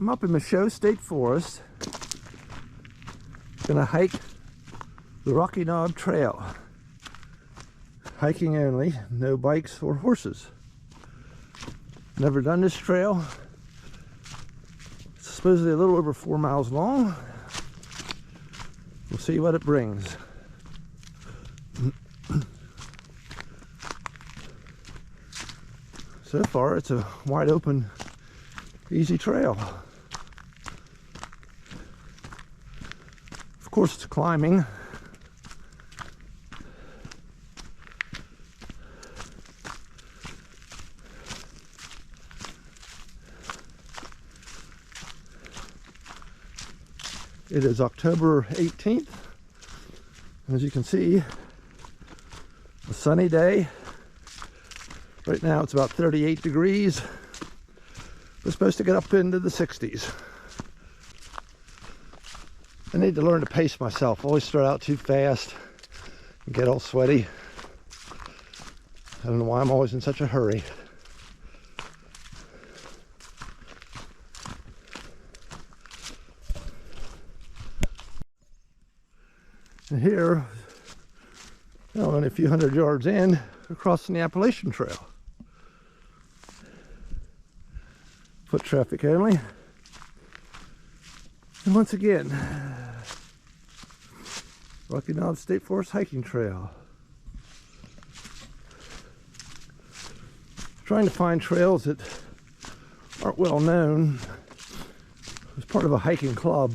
I'm up in Michaux State Forest. Gonna hike the Rocky Knob Trail. Hiking only, no bikes or horses. Never done this trail. It's supposedly a little over 4 miles long. We'll see what it brings. So far, it's a wide open, easy trail. Of course, it's climbing. It is October 18th. As you can see, a sunny day. Right now it's about 38 degrees. We're supposed to get up into the 60s. I need to learn to pace myself. I always start out too fast and get all sweaty. I don't know why I'm always in such a hurry. And here, only a few hundred yards in, we're crossing the Appalachian Trail. Foot traffic only. And once again, Rocky Knob State Forest hiking trail. Trying to find trails that aren't well known. I was part of a hiking club.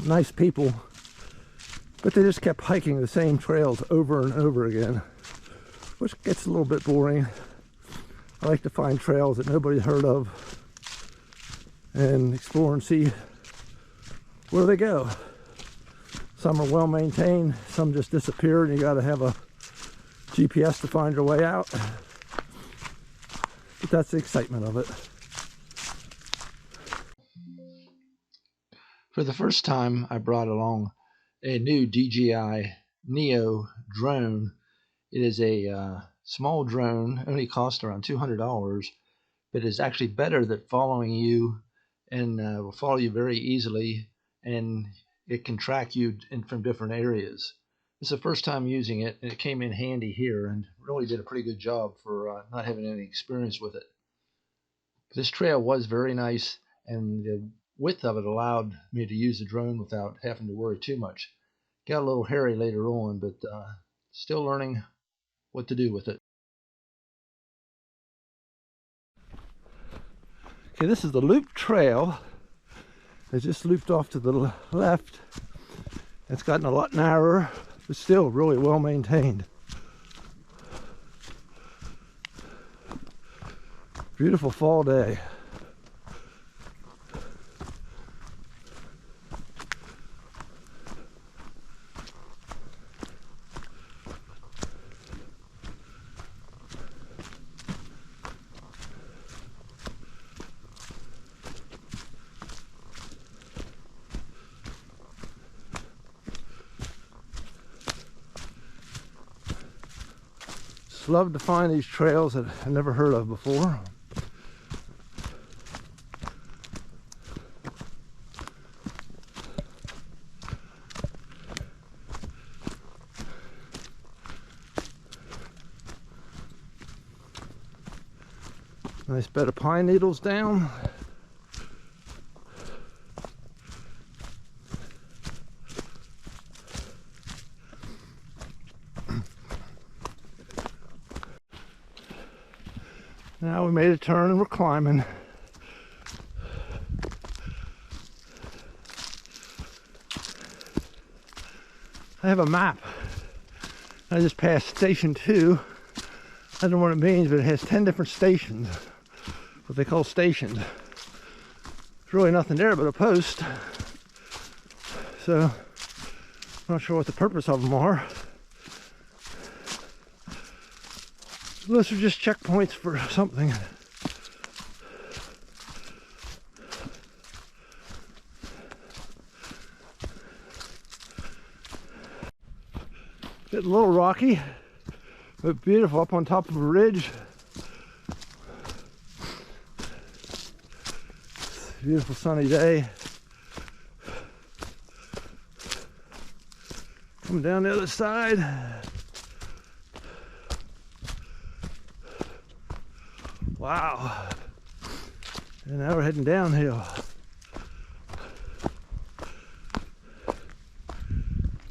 Nice people. But they just kept hiking the same trails over and over again, which gets a little bit boring. I like to find trails that nobody's heard of and explore and see where they go. Some are well maintained, some just disappear and you got to have a GPS to find your way out. But that's the excitement of it. For the first time, I brought along a new DJI Neo drone. It is a small drone, only costs around $200, but is actually better than following you and will follow you very easily, and it can track you from different areas. It's the first time using it, and it came in handy here and really did a pretty good job for not having any experience with it. This trail was very nice, and the width of it allowed me to use the drone without having to worry too much. Got a little hairy later on, but still learning what to do with it. Okay, this is the loop trail. It just looped off to the left. It's gotten a lot narrower, but still really well maintained. Beautiful fall day. Love to find these trails that I've never heard of before. Nice bed of pine needles down. Now we made a turn and we're climbing. I have a map. I just passed station 2. I don't know what it means, but it has 10 different stations. What they call stations. There's really nothing there but a post. So I'm not sure what the purpose of them are. Those are just checkpoints for something. Getting a little rocky, but beautiful up on top of a ridge. Beautiful sunny day. Coming down the other side. Wow. And now we're heading downhill.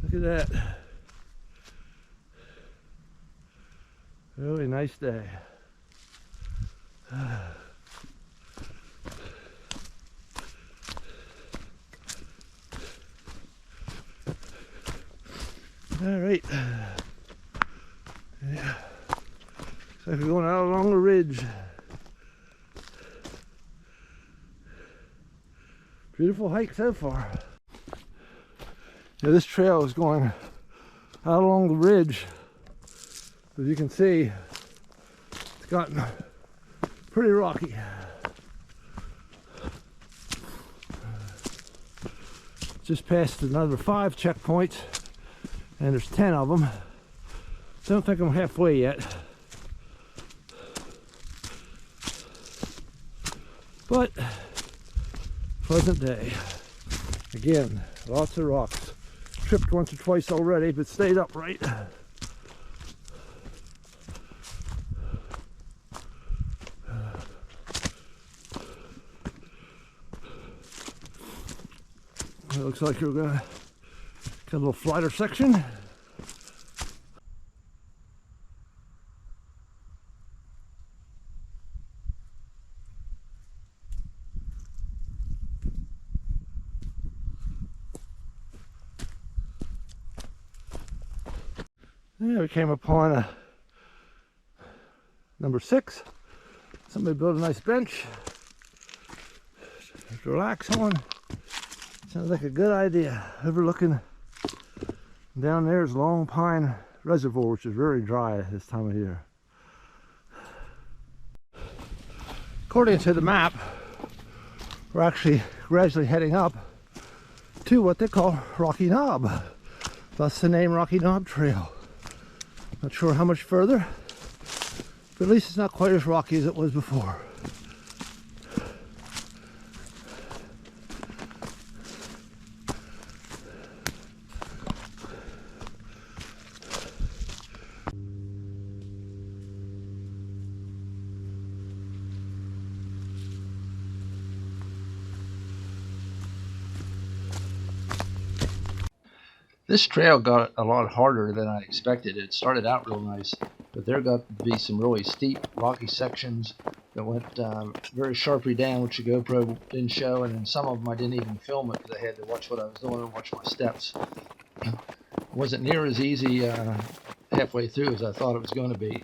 Look at that. Really nice day. All right. Yeah. So we're going out along the ridge. Beautiful hike so far. Yeah, this trail is going out along the ridge. As you can see, it's gotten pretty rocky. Just passed another 5 checkpoints, and there's 10 of them. Don't think I'm halfway yet. But pleasant day. Again, lots of rocks. Tripped once or twice already, but stayed upright. It looks like we're gonna get a little flatter section. Yeah, we came upon a number 6. Somebody built a nice bench to relax on. Sounds like a good idea. Overlooking down there is Long Pine Reservoir, which is very dry this time of year. According to the map, we're actually gradually heading up to what they call Rocky Knob. Thus the name Rocky Knob Trail. Not sure how much further, but at least it's not quite as rocky as it was before. This trail got a lot harder than I expected. It started out real nice, but there got to be some really steep, rocky sections that went very sharply down, which the GoPro didn't show, and then some of them I didn't even film it because I had to watch what I was doing and watch my steps. It wasn't near as easy halfway through as I thought it was going to be.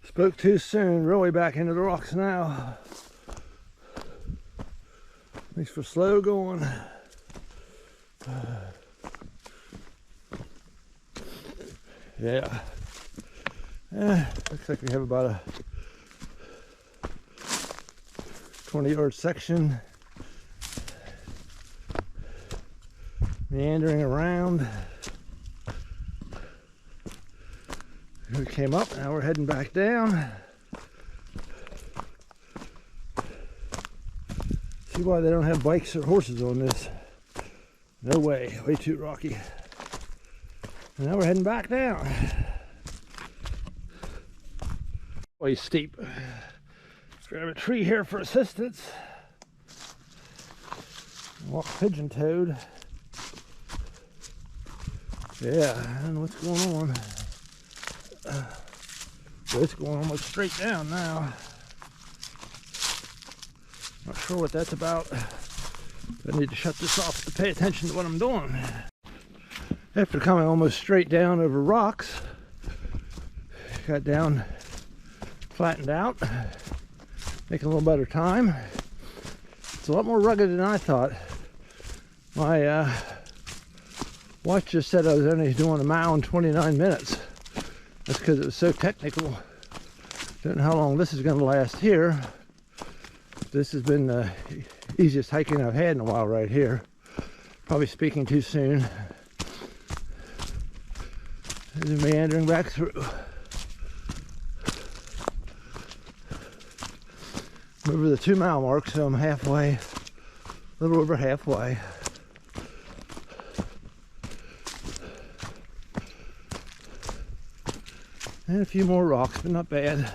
Spoke too soon, really back into the rocks now. Thanks for slow going. Yeah. Looks like we have about a 20-yard section meandering around. We came up, now we're heading back down. See why they don't have bikes or horses on this. No way, way too rocky. And now we're heading back down. Way steep. Grab a tree here for assistance. Walk pigeon-toed. Yeah, I don't know what's going on. So it's going almost straight down now. Not sure what that's about. I need to shut this off to pay attention to what I'm doing. After coming almost straight down over rocks, got down, flattened out, making a little better time. It's a lot more rugged than I thought. My watch just said I was only doing a mile in 29 minutes. That's because it was so technical. Don't know how long this is going to last here. This has been the easiest hiking I've had in a while right here. Probably speaking too soon. And meandering back through. I'm over the 2 mile mark, so I'm halfway, a little over halfway. And a few more rocks, but not bad.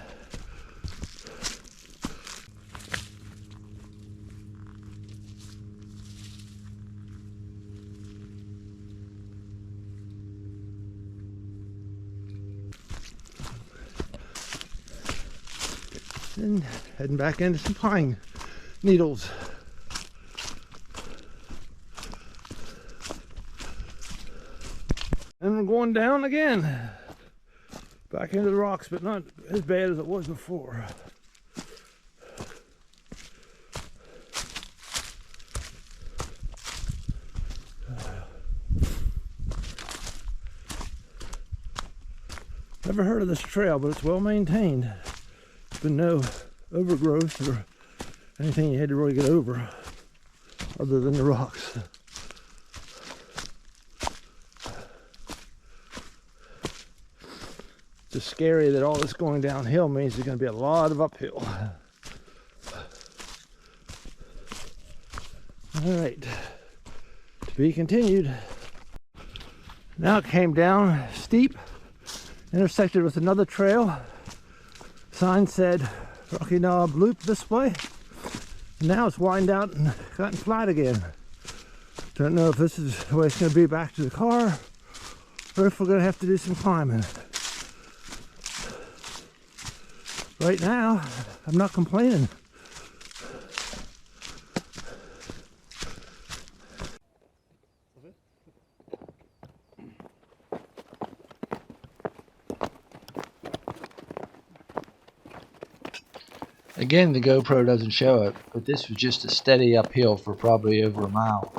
And heading back into some pine needles. And we're going down again. Back into the rocks, but not as bad as it was before. Never heard of this trail, but it's well maintained. There's been no overgrowth or anything you had to really get over other than the rocks. It's just scary that all this going downhill means there's going to be a lot of uphill. All right, to be continued. Now it came down steep, intersected with another trail. Sign said Rocky Knob Loop this way. And now it's widened out and gotten flat again. Don't know if this is the way it's going to be back to the car or if we're going to have to do some climbing. Right now, I'm not complaining. Again, the GoPro doesn't show it, but this was just a steady uphill for probably over a mile.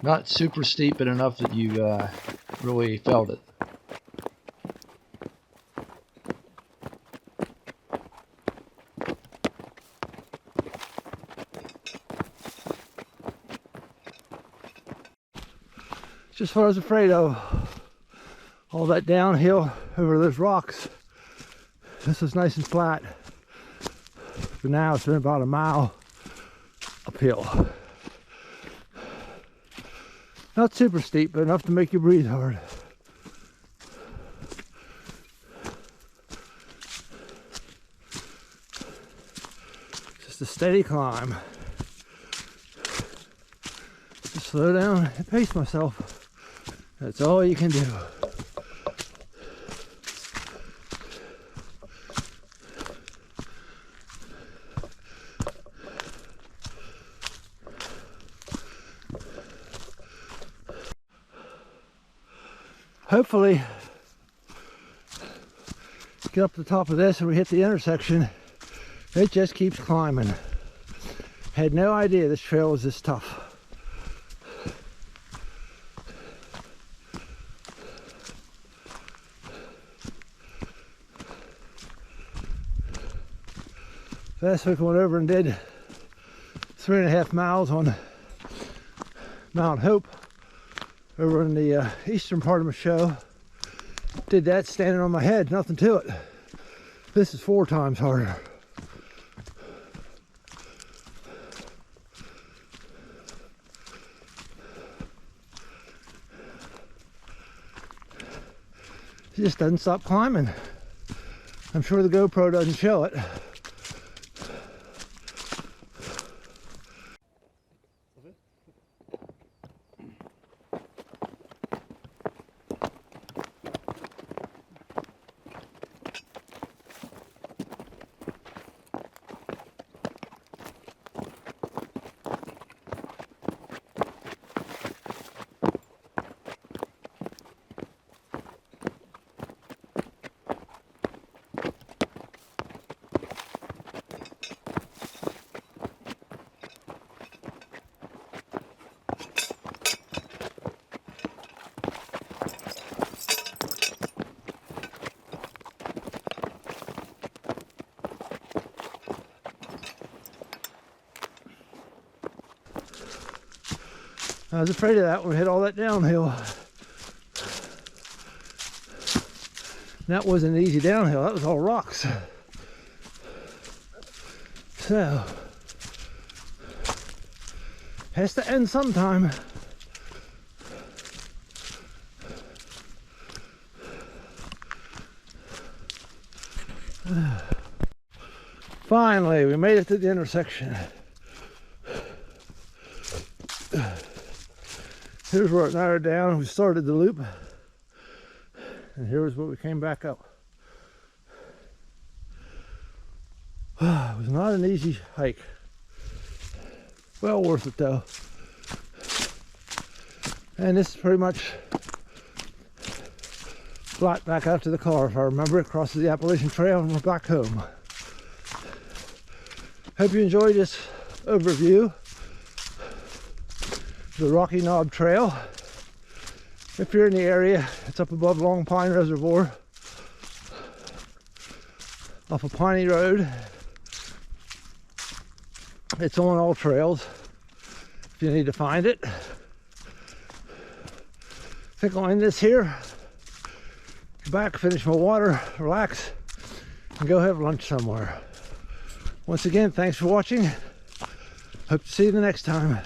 Not super steep, but enough that you really felt it. Just what I was afraid of. All that downhill over those rocks. This was nice and flat. But now it's been about a mile uphill. Not super steep, but enough to make you breathe hard. Just a steady climb. Just slow down and pace myself. That's all you can do. Hopefully, get up to the top of this and we hit the intersection. It just keeps climbing. Had no idea this trail was this tough. Last week I went over and did 3.5 miles on Mount Hope over in the eastern part of Michaux. Did that standing on my head, nothing to it. This is 4 times harder. It just doesn't stop climbing. I'm sure the GoPro doesn't show it. I was afraid of that when we hit all that downhill. And that wasn't an easy downhill, that was all rocks. So, has to end sometime. Finally, we made it to the intersection. Here's where it narrowed down. We started the loop. And here's where we came back up. It was not an easy hike. Well worth it though. And this is pretty much flat back out to the car, if I remember. It crosses the Appalachian Trail and we're back home. Hope you enjoyed this overview of the Rocky Knob Trail. If you're in the area, it's up above Long Pine Reservoir, off of Piney Road. It's on all trails if you need to find it. I think I'll end this here. Go back, finish my water, relax, and go have lunch somewhere. Once again, thanks for watching. Hope to see you the next time.